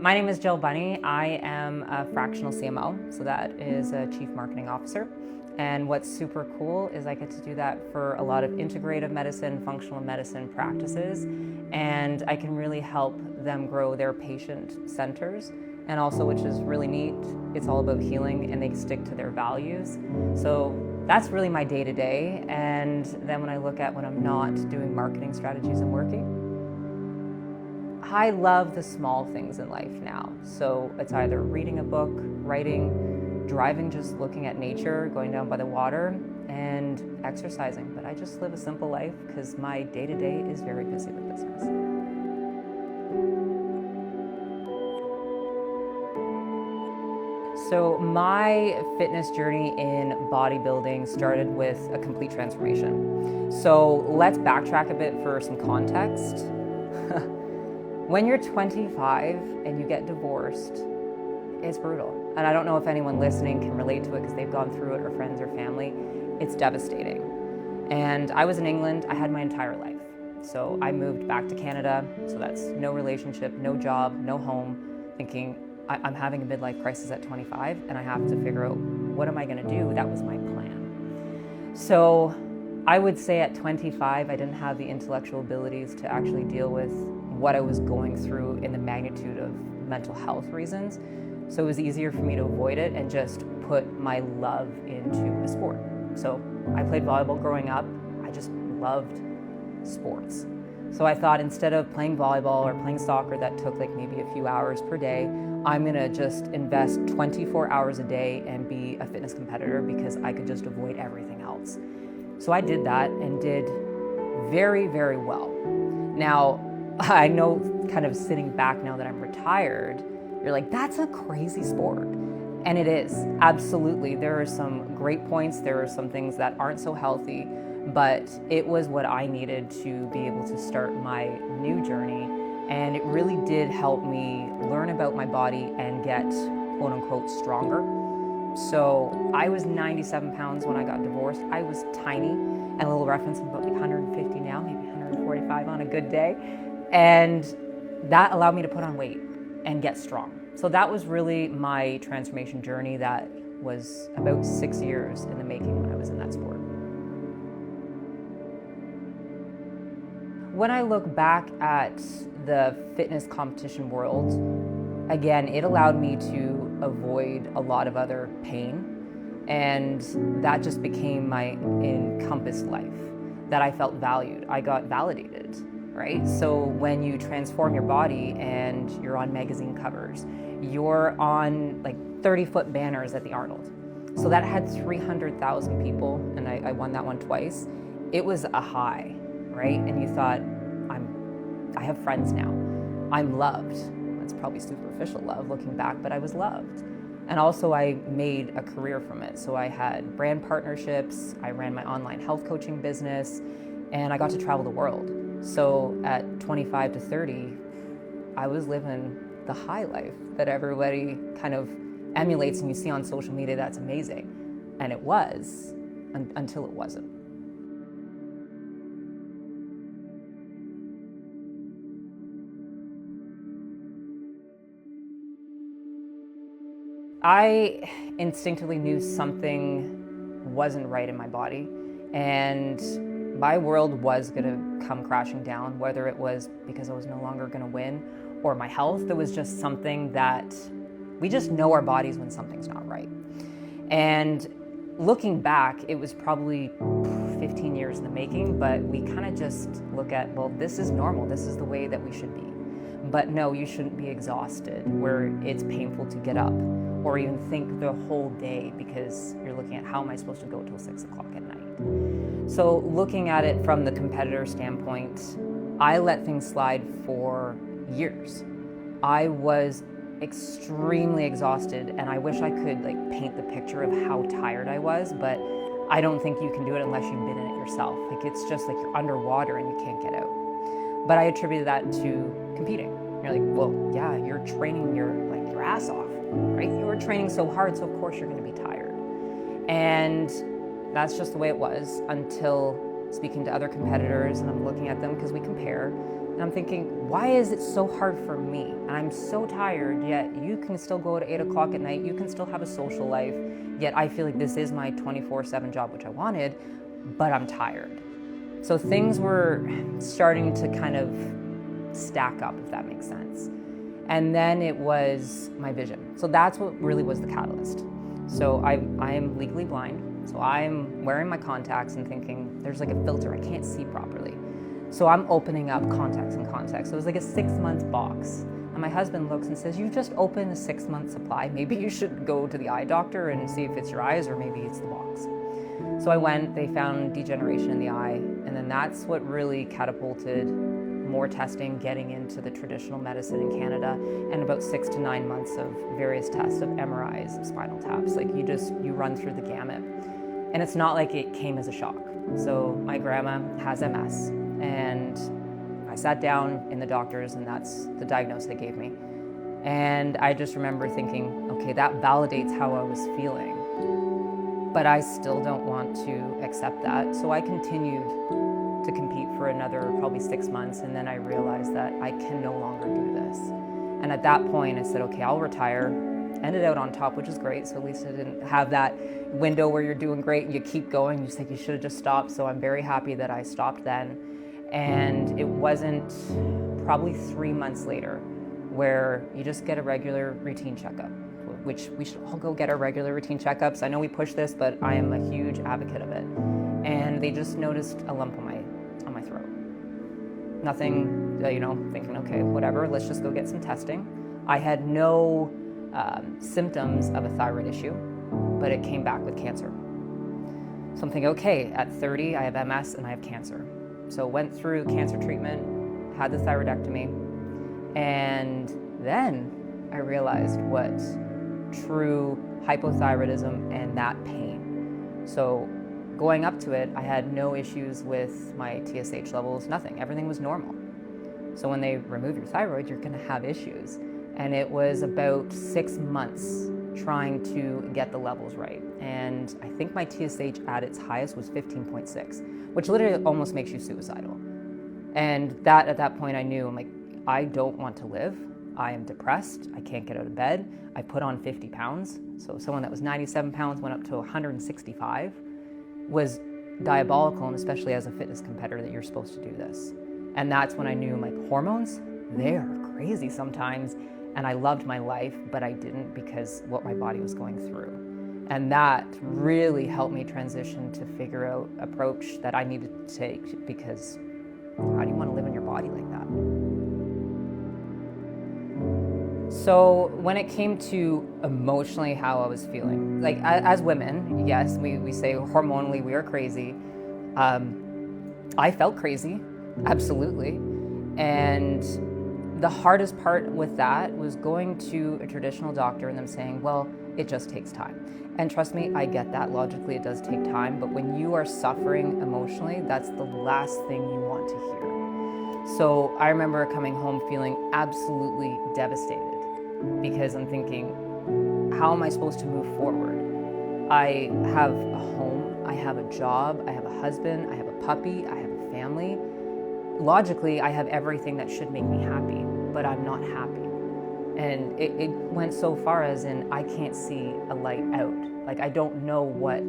My name is Jill Bunny. I am a fractional CMO, so that is a Chief Marketing Officer. And what's super cool is I get to do that for a lot of integrative medicine, functional medicine practices, and I can really help them grow their patient centers. And also, which is really neat, it's all about healing and they stick to their values. So that's really my day-to-day. And then when I look at when I'm not doing marketing strategies and working, I love the small things in life now. So it's either reading a book, writing, driving, just looking at nature, going down by the water, and exercising. But I just live a simple life because my day-to-day is very busy with business. So my fitness journey in bodybuilding started with a complete transformation. So let's backtrack a bit for some context. When you're 25 and you get divorced, it's brutal. And I don't know if anyone listening can relate to it because they've gone through it, or friends or family. It's devastating. And I was in England, I had my entire life. So I moved back to Canada, so that's no relationship, no job, no home, thinking I'm having a midlife crisis at 25 and I have to figure out what am I gonna do? That was my plan. So I would say at 25, I didn't have the intellectual abilities to actually deal with what I was going through in the magnitude of mental health reasons. So it was easier for me to avoid it and just put my love into a sport. So I played volleyball growing up. I just loved sports. So I thought instead of playing volleyball or playing soccer that took like maybe a few hours per day, I'm gonna just invest 24 hours a day and be a fitness competitor because I could just avoid everything else. So I did that and did very, very well. Now, I know kind of sitting back now that I'm retired, you're like, that's a crazy sport. And it is, absolutely. There are some great points, there are some things that aren't so healthy, but it was what I needed to be able to start my new journey. And it really did help me learn about my body and get quote unquote stronger. So I was 97 pounds when I got divorced. I was tiny, and a little reference, I'm about 150 now, maybe 145 on a good day. And that allowed me to put on weight and get strong. So that was really my transformation journey that was about 6 years in the making when I was in that sport. When I look back at the fitness competition world, again, it allowed me to avoid a lot of other pain, and that just became my encompassed life, that I felt valued. I got validated, right? So when you transform your body and you're on magazine covers, you're on like 30-foot banners at the Arnold. So that had 300,000 people, and I won that one twice. It was a high, right? And you thought, I have friends now. I'm loved. It's probably superficial love looking back, but I was loved. And also I made a career from it. So I had brand partnerships, I ran my online health coaching business, and I got to travel the world. So at 25 to 30, I was living the high life that everybody kind of emulates and you see on social media. That's amazing. And it was, until it wasn't. I instinctively knew something wasn't right in my body, and my world was gonna come crashing down, whether it was because I was no longer gonna win or my health. There was just something that we just know our bodies when something's not right. And looking back, it was probably 15 years in the making, but we kind of just look at, well, this is normal, this is the way that we should be. But no, you shouldn't be exhausted where it's painful to get up or even think the whole day because you're looking at how am I supposed to go till 6 o'clock at night. So looking at it from the competitor standpoint, I let things slide for years. I was extremely exhausted, and I wish I could like paint the picture of how tired I was, but I don't think you can do it unless you've been in it yourself. Like it's just like you're underwater and you can't get out. But I attributed that to competing. You're like, well, yeah, you're training your ass off, right? You were training so hard, so of course you're gonna be tired. And that's just the way it was until speaking to other competitors, and I'm looking at them because we compare, and I'm thinking, why is it so hard for me? And I'm so tired, yet you can still go to 8 o'clock at night, you can still have a social life, yet I feel like this is my 24/7 job, which I wanted, but I'm tired. So things were starting to kind of stack up, if that makes sense. And then it was my vision. So that's what really was the catalyst. So I am legally blind. So I'm wearing my contacts and thinking, there's like a filter, I can't see properly. So I'm opening up contacts and contacts. So it was like a 6-month box. And my husband looks and says, you just opened a 6-month supply. Maybe you should go to the eye doctor and see if it's your eyes or maybe it's the box. So I went, they found degeneration in the eye. And then that's what really catapulted more testing, getting into the traditional medicine in Canada, and about 6 to 9 months of various tests of MRIs, of spinal taps. Like you run through the gamut. And it's not like it came as a shock. So my grandma has MS, and I sat down in the doctors, and that's the diagnosis they gave me. And I just remember thinking, okay, that validates how I was feeling, but I still don't want to accept that. So I continued to compete for another probably 6 months, and then I realized that I can no longer do this. And at that point I said, okay, I'll retire. Ended out on top, which is great. So at least I didn't have that window where you're doing great and you keep going. You think you should have just stopped. So I'm very happy that I stopped then. And it wasn't probably 3 months later where you just get a regular routine checkup, which we should all go get our regular routine checkups. I know we push this, but I am a huge advocate of it. And they just noticed a lump on my throat. Nothing, thinking, okay, whatever, let's just go get some testing. I had no symptoms of a thyroid issue, but it came back with cancer. So I'm thinking, okay, at 30, I have MS and I have cancer. So went through cancer treatment, had the thyroidectomy, and then I realized what true hypothyroidism and that pain. So going up to it, I had no issues with my TSH levels, nothing. Everything was normal. So when they remove your thyroid, you're gonna have issues. And it was about 6 months trying to get the levels right. And I think my TSH at its highest was 15.6, which literally almost makes you suicidal. And that at that point I knew, I'm like, I don't want to live. I am depressed. I can't get out of bed. I put on 50 pounds. So someone that was 97 pounds went up to 165. Was diabolical, and especially as a fitness competitor that you're supposed to do this. And that's when I knew, like, hormones, they're crazy sometimes. And I loved my life, but I didn't because what my body was going through. And that really helped me transition to figure out an approach that I needed to take, because how do you want to live in your body like that? So when it came to emotionally how I was feeling, like as women, yes, we say hormonally we are crazy. I felt crazy, absolutely. And the hardest part with that was going to a traditional doctor and them saying, well, it just takes time. And trust me, I get that. Logically, it does take time. But when you are suffering emotionally, that's the last thing you want to hear. So I remember coming home feeling absolutely devastated, because I'm thinking, how am I supposed to move forward? I have a home, I have a job, I have a husband, I have a puppy, I have a family. Logically, I have everything that should make me happy, but I'm not happy. And it went so far as in, I can't see a light out. Like, I don't know what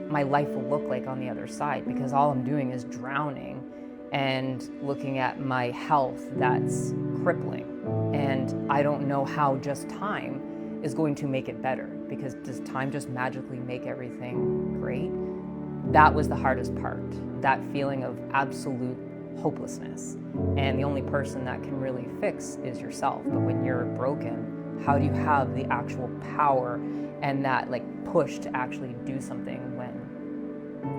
my life will look like on the other side, because all I'm doing is drowning and looking at my health that's crippling. And I don't know how just time is going to make it better, because does time just magically make everything great? That was the hardest part, that feeling of absolute hopelessness. And the only person that can really fix is yourself. But when you're broken, how do you have the actual power and that push to actually do something when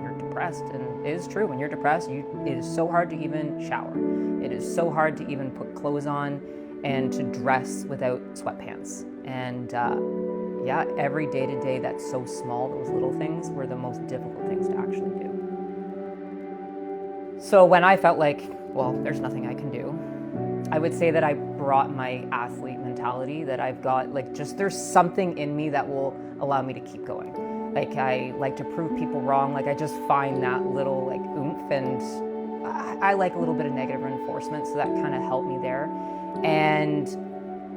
you're depressed? And it is true, when you're depressed, it is so hard to even shower. It is so hard to even put clothes on and to dress without sweatpants. And every day-to-day that's so small, those little things were the most difficult things to actually do. So when I felt like, well, there's nothing I can do, I would say that I brought my athlete mentality, that I've got there's something in me that will allow me to keep going. Like, I like to prove people wrong. Like, I just find that little like oomph, and I like a little bit of negative reinforcement, so that kind of helped me there. And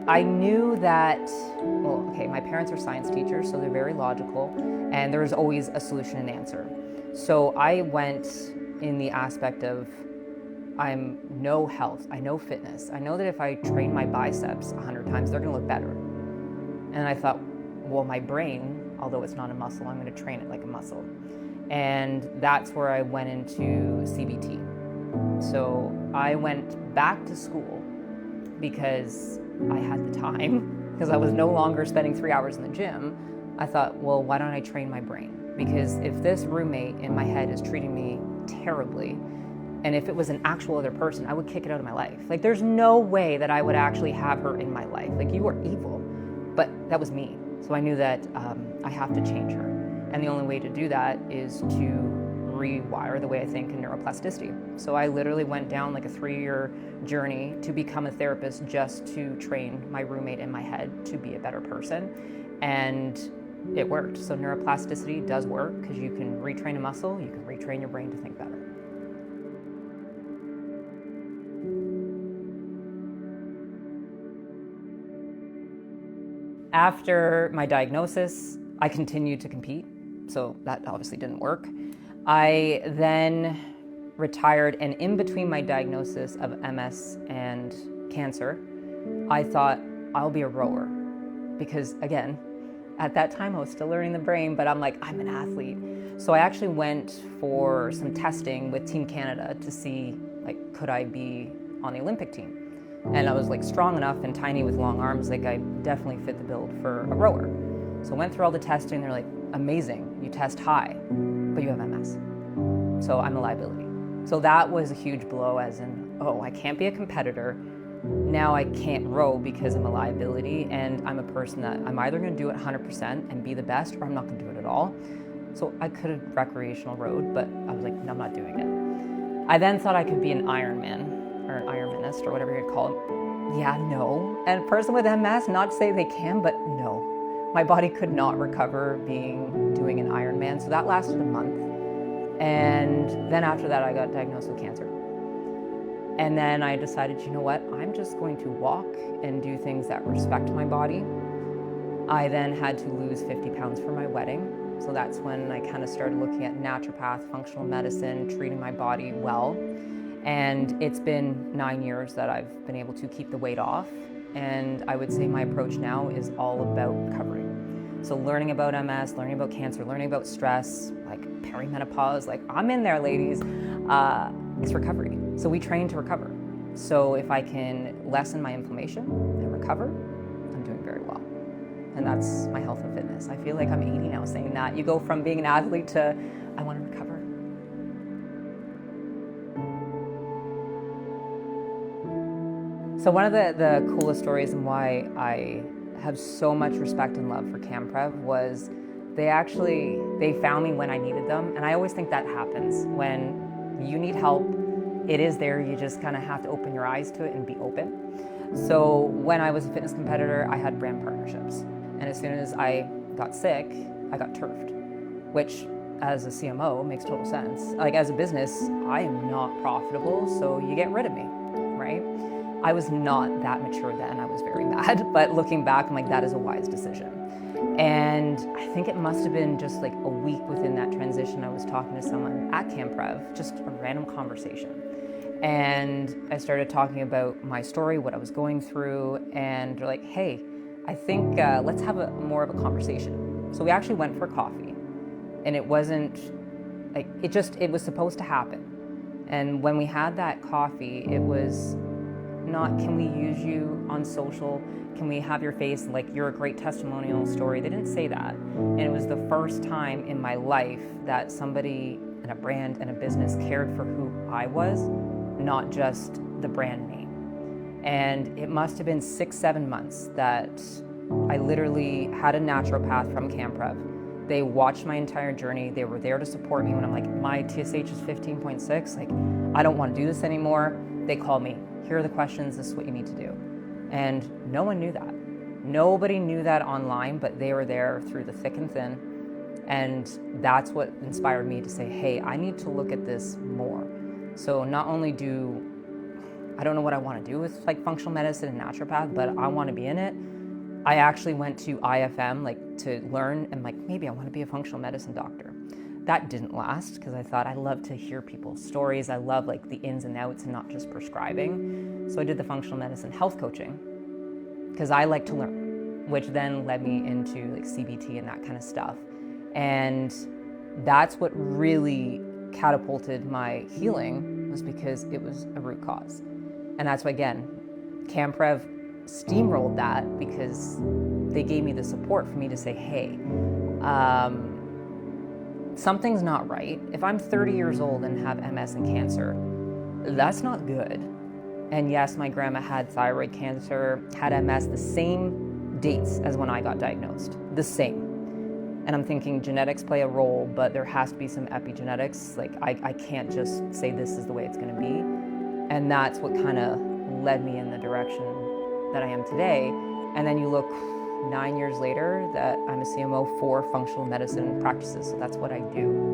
I knew that, well, okay, my parents are science teachers, so they're very logical, and there's always a solution and answer. So I went in the aspect of, I know health, I know fitness, I know that if I train my biceps 100 times, they're gonna look better. And I thought, well, my brain, although it's not a muscle, I'm gonna train it like a muscle. And that's where I went into CBT. So I went back to school because I had the time, because I was no longer spending 3 hours in the gym. I thought, well, why don't I train my brain? Because if this roommate in my head is treating me terribly, and if it was an actual other person, I would kick it out of my life. Like, there's no way that I would actually have her in my life. Like, you are evil. But that was me. So I knew that I have to change her. And the only way to do that is to rewire the way I think in neuroplasticity. So I literally went down like a 3-year journey to become a therapist, just to train my roommate in my head to be a better person. And it worked. So neuroplasticity does work, because you can retrain a muscle, you can retrain your brain to think better. After my diagnosis, I continued to compete, so that obviously didn't work. I then retired, and in between my diagnosis of MS and cancer, I thought, I'll be a rower. Because again, at that time I was still learning the brain, but I'm like, I'm an athlete. So I actually went for some testing with Team Canada to see, like, could I be on the Olympic team? And I was like strong enough and tiny with long arms, like I definitely fit the build for a rower. So I went through all the testing, they're like, amazing, you test high, but you have MS. So I'm a liability. So that was a huge blow, as in, oh, I can't be a competitor. Now I can't row because I'm a liability, and I'm a person that I'm either gonna do it 100% and be the best, or I'm not gonna do it at all. So I could have recreational rowed, but I was like, no, I'm not doing it. I then thought I could be an Ironman, or an Ironmanist, or whatever you'd call it. Yeah, no. And a person with MS, not to say they can, but no. My body could not recover doing an Ironman, so that lasted a month. And then after that, I got diagnosed with cancer. And then I decided, you know what, I'm just going to walk and do things that respect my body. I then had to lose 50 pounds for my wedding. So that's when I kind of started looking at naturopath, functional medicine, treating my body well. And it's been 9 years that I've been able to keep the weight off. And I would say my approach now is all about recovery. So learning about MS, learning about cancer, learning about stress, like perimenopause, like I'm in there, ladies, it's recovery. So we train to recover. So if I can lessen my inflammation and recover, I'm doing very well. And that's my health and fitness. I feel like I'm 80 now saying that. You go from being an athlete to, I want to recover. So one of the coolest stories, and why I have so much respect and love for CamPrev, was they found me when I needed them. And I always think that happens. When you need help, it is there. You just kind of have to open your eyes to it and be open. So when I was a fitness competitor, I had brand partnerships. And as soon as I got sick, I got turfed, which as a CMO makes total sense. Like, as a business, I am not profitable, so you get rid of me, right? I was not that mature then. I was very mad, but looking back, I'm like, that is a wise decision. And I think it must have been just like a week within that transition, I was talking to someone at CamPrev, just a random conversation. And I started talking about my story, what I was going through, and they're like, hey, I think let's have more of a conversation. So we actually went for coffee, and it wasn't like, it was supposed to happen. And when we had that coffee, it was not, can we use you on social? Can we have your face, like, you're a great testimonial story? They didn't say that. And it was the first time in my life that somebody and a brand and a business cared for who I was, not just the brand name. And it must have been 6-7 months that I literally had a naturopath from CamPrev. They watched my entire journey. They were there to support me when I'm like, my TSH is 15.6. Like, I don't want to do this anymore. They called me. Here are the questions. This is what you need to do. And no one knew that. Nobody knew that online, but they were there through the thick and thin. And that's what inspired me to say, hey, I need to look at this more. So not only I don't know what I want to do with like functional medicine and naturopath, but I want to be in it. I actually went to IFM like to learn and like maybe I want to be a functional medicine doctor. That didn't last because I thought I love to hear people's stories. I love like the ins and outs and not just prescribing. So I did the functional medicine health coaching because I like to learn, which then led me into like CBT and that kind of stuff. And that's what really catapulted my healing, was because it was a root cause. And that's why, again, CamPrev steamrolled that because they gave me the support for me to say, hey, something's not right. If I'm 30 years old and have MS and cancer, that's not good. And yes, my grandma had thyroid cancer, had MS the same dates as when I got diagnosed, the same. And I'm thinking genetics play a role, but there has to be some epigenetics. Like I can't just say this is the way it's gonna be. And that's what kind of led me in the direction that I am today. And then you look 9 years later that I'm a CMO for functional medicine practices. So that's what I do.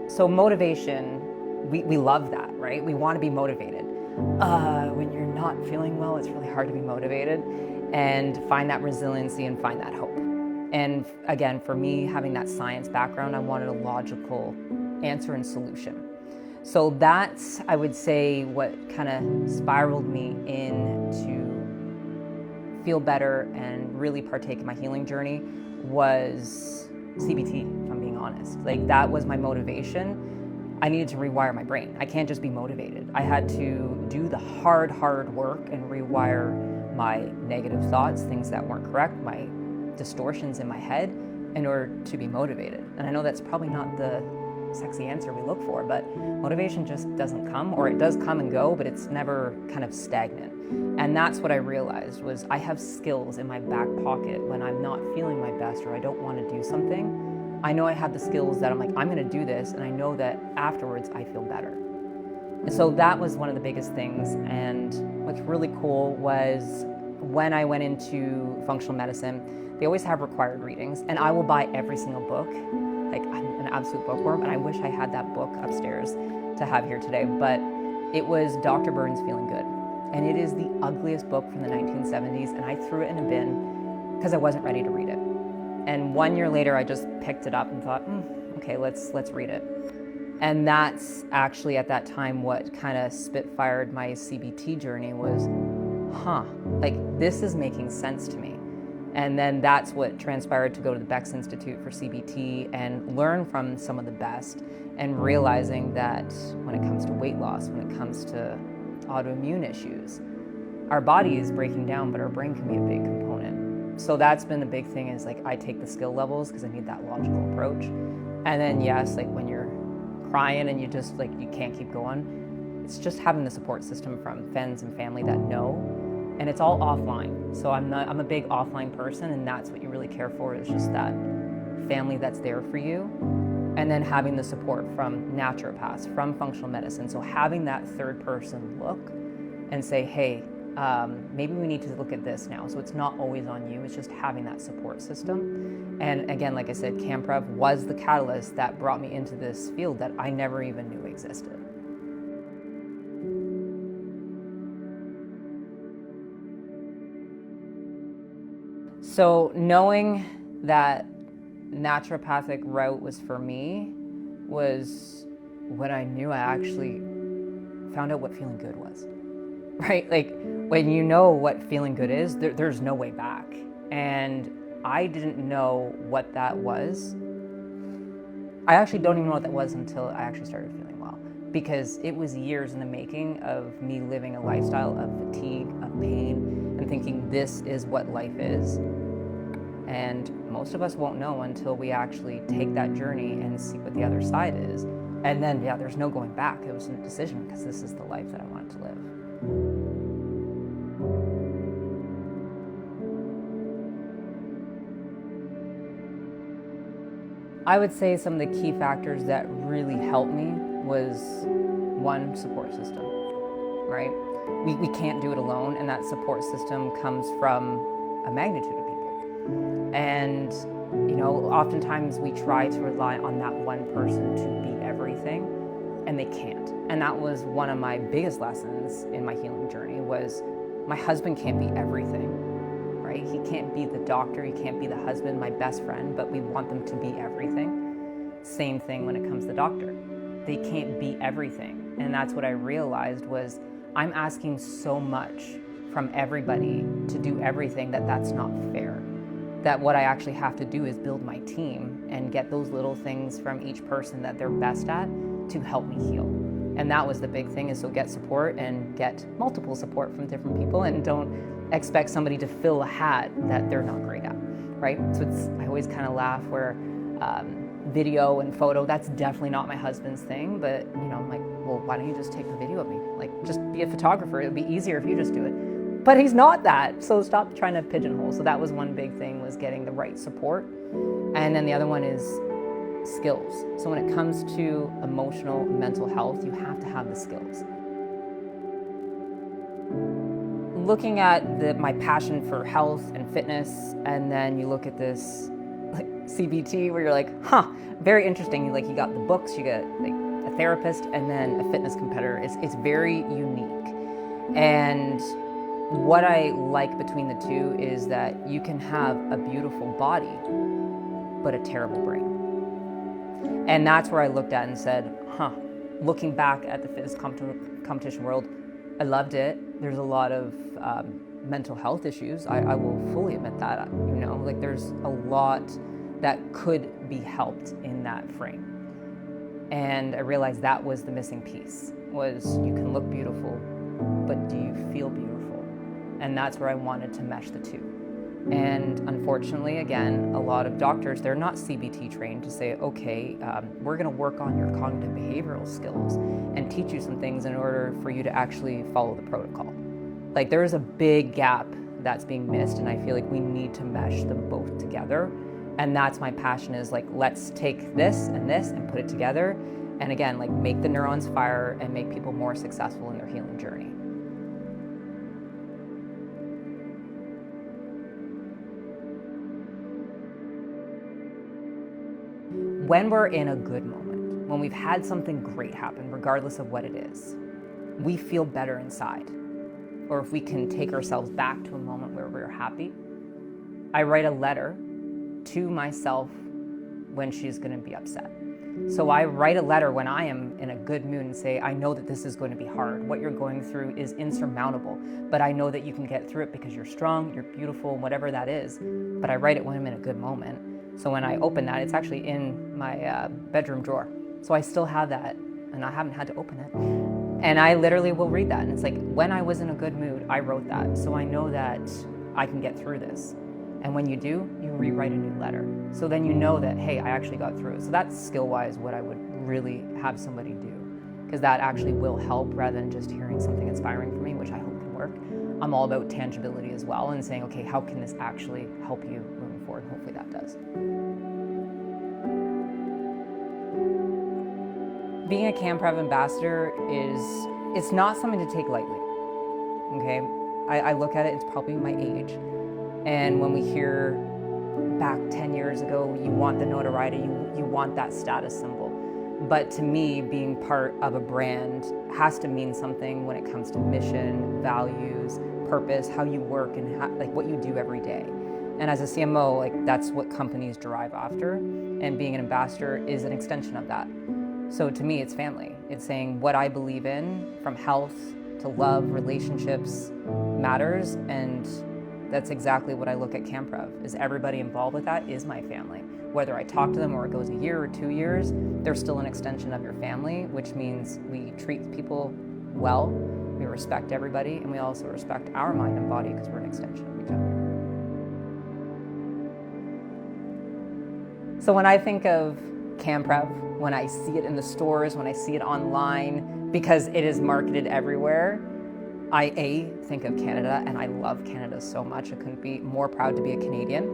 So motivation, we love that, right? We want to be motivated. When you're not feeling well, it's really hard to be motivated and find that resiliency and find that hope. And again, for me, having that science background, I wanted a logical answer and solution. So that's, I would say, what kind of spiraled me into feel better and really partake in my healing journey was CBT, if I'm being honest. Like that was my motivation. I needed to rewire my brain. I can't just be motivated. I had to do the hard work and rewire my negative thoughts, things that weren't correct, my distortions in my head, in order to be motivated. And I know that's probably not the sexy answer we look for, but motivation just doesn't come, or it does come and go, but it's never kind of stagnant. And that's what I realized was I have skills in my back pocket when I'm not feeling my best or I don't want to do something. I know I have the skills that I'm like, I'm going to do this, and I know that afterwards I feel better. And so that was one of the biggest things. And what's really cool was when I went into functional medicine, they always have required readings, and I will buy every single book. Like I'm an absolute bookworm, and I wish I had that book upstairs to have here today, but it was Dr. Burns' Feeling Good. And it is the ugliest book from the 1970s, and I threw it in a bin because I wasn't ready to read it. And 1 year later, I just picked it up and thought, okay, let's read it. And that's actually at that time what kind of spitfired my CBT journey was, like this is making sense to me. And then that's what transpired to go to the Beck's Institute for CBT and learn from some of the best, and realizing that when it comes to weight loss, when it comes to autoimmune issues, our body is breaking down, but our brain can be a big component. So that's been the big thing, is like I take the skill levels because I need that logical approach. And then yes, like when you're crying and you just like you can't keep going, it's just having the support system from friends and family that know, and it's all offline. So I'm a big offline person, and that's what you really care for, is just that family that's there for you. And then having the support from naturopaths, from functional medicine. So having that third person look and say, hey, maybe we need to look at this now. So it's not always on you, it's just having that support system. And again, like I said, CamPrev was the catalyst that brought me into this field that I never even knew existed. So knowing that naturopathic route was for me was when I knew I actually found out what feeling good was, right? Like when you know what feeling good is, there's no way back. And I didn't know what that was. I actually don't even know what that was until I actually started feeling well, because it was years in the making of me living a lifestyle of fatigue, of pain, and thinking this is what life is. And most of us won't know until we actually take that journey and see what the other side is. And then, yeah, there's no going back. It was a decision, because this is the life that I wanted to live. I would say some of the key factors that really helped me was, one, support system, right? we can't do it alone, and that support system comes from a magnitude of people. And oftentimes we try to rely on that one person to be everything, and they can't. And that was one of my biggest lessons in my healing journey, was my husband can't be everything, right? He can't be the doctor, he can't be the husband, my best friend, but we want them to be everything. Same thing when it comes to the doctor. They can't be everything. And that's what I realized, was I'm asking so much from everybody to do everything that's not fair. That what I actually have to do is build my team and get those little things from each person that they're best at to help me heal. And that was the big thing, is so get support, and get multiple support from different people, and don't expect somebody to fill a hat that they're not great at, right? So I always kind of laugh where video and photo, that's definitely not my husband's thing, but I'm like, well, why don't you just take the video of me? Like, just be a photographer. It would be easier if you just do it. But he's not that, so stop trying to pigeonhole. So that was one big thing, was getting the right support. And then the other one is skills. So when it comes to emotional, mental health, you have to have the skills. Looking at my passion for health and fitness, and then you look at this like CBT, where you're like, very interesting. You got the books, you got like a therapist, and then a fitness competitor. It's very unique. And what I like between the two is that you can have a beautiful body, but a terrible brain. And that's where I looked at and said, looking back at the fitness competition world, I loved it. There's a lot of mental health issues. I will fully admit that. There's a lot that could be helped in that frame. And I realized that was the missing piece, was you can look beautiful, but do you feel beautiful? And that's where I wanted to mesh the two. And unfortunately, again, a lot of doctors, they're not CBT trained to say, okay, we're gonna work on your cognitive behavioral skills and teach you some things in order for you to actually follow the protocol. Like, there is a big gap that's being missed, and I feel like we need to mesh them both together. And that's my passion, is like, let's take this and put it together. And again, like, make the neurons fire and make people more successful in their healing journey. When we're in a good moment, when we've had something great happen, regardless of what it is, we feel better inside. Or if we can take ourselves back to a moment where we're happy, I write a letter to myself when she's going to be upset. So I write a letter when I am in a good mood and say, I know that this is going to be hard. What you're going through is insurmountable, but I know that you can get through it because you're strong, you're beautiful, whatever that is. But I write it when I'm in a good moment. So when I open that, it's actually in my bedroom drawer. So I still have that, and I haven't had to open it. And I literally will read that. And it's like, when I was in a good mood, I wrote that. So I know that I can get through this. And when you do, you rewrite a new letter. So then you know that, hey, I actually got through it. So that's skill-wise what I would really have somebody do, because that actually will help, rather than just hearing something inspiring for me, which I hope can work. I'm all about tangibility as well, and saying, okay, how can this actually help you moving forward? Hopefully that does. Being a CamPrev ambassador it's not something to take lightly, okay? I look at it, it's probably my age. And when we hear back 10 years ago, you want the notoriety, you want that status symbol. But to me, being part of a brand has to mean something when it comes to mission, values, purpose, how you work, and what you do every day. And as a CMO, that's what companies derive after. And being an ambassador is an extension of that. So to me, it's family. It's saying what I believe in, from health to love, relationships, matters. And that's exactly what I look at CamPrev, is everybody involved with that is my family. Whether I talk to them or it goes a year or 2 years, they're still an extension of your family, which means we treat people well, we respect everybody, and we also respect our mind and body, because we're an extension of each other. So when I think of CamPrev, when I see it in the stores, when I see it online, because it is marketed everywhere, I think of Canada, and I love Canada so much. I couldn't be more proud to be a Canadian.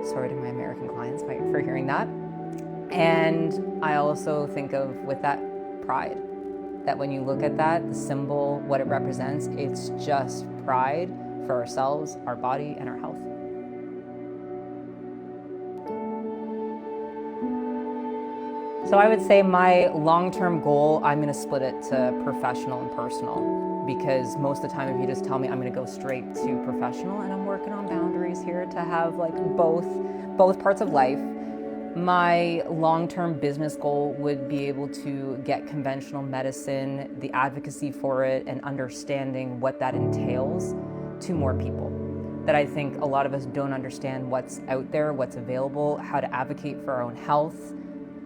Sorry to my American clients for hearing that. And I also think of, with that, pride. that when you look at that, the symbol, what it represents, it's just pride for ourselves, our body, and our health. So I would say my long-term goal, I'm going to split it to professional and personal, because most of the time if you just tell me I'm going to go straight to professional, and I'm working on boundaries here to have like both parts of life. My long-term business goal would be able to get conventional medicine, the advocacy for it, and understanding what that entails to more people. That I think a lot of us don't understand what's out there, what's available, how to advocate for our own health.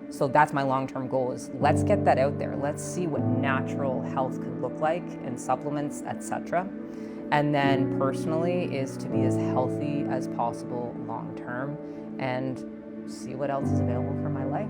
So that's my long-term goal, is let's get that out there. Let's see what natural health could look like and supplements, etc. And then personally is to be as healthy as possible long-term and see what else is available for my life.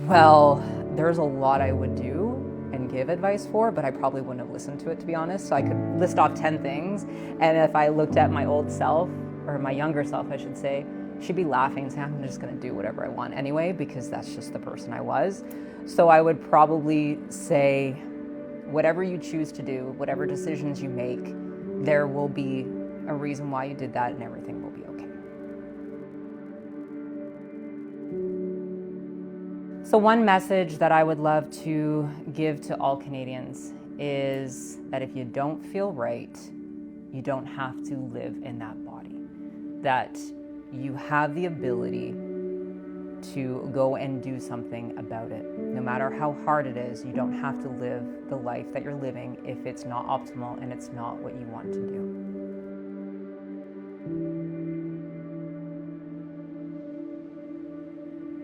Well, there's a lot I would do and give advice for, but I probably wouldn't have listened to it, to be honest. So I could list off 10 things, and if I looked at my old self, or my younger self, I should say, she'd be laughing and saying, I'm just gonna do whatever I want anyway, because that's just the person I was. So I would probably say, whatever you choose to do, whatever decisions you make, there will be a reason why you did that, and everything will be okay. So one message that I would love to give to all Canadians is that if you don't feel right, you don't have to live in that body. That you have the ability to go and do something about it. No matter how hard it is, you don't have to live the life that you're living if it's not optimal and it's not what you want to do.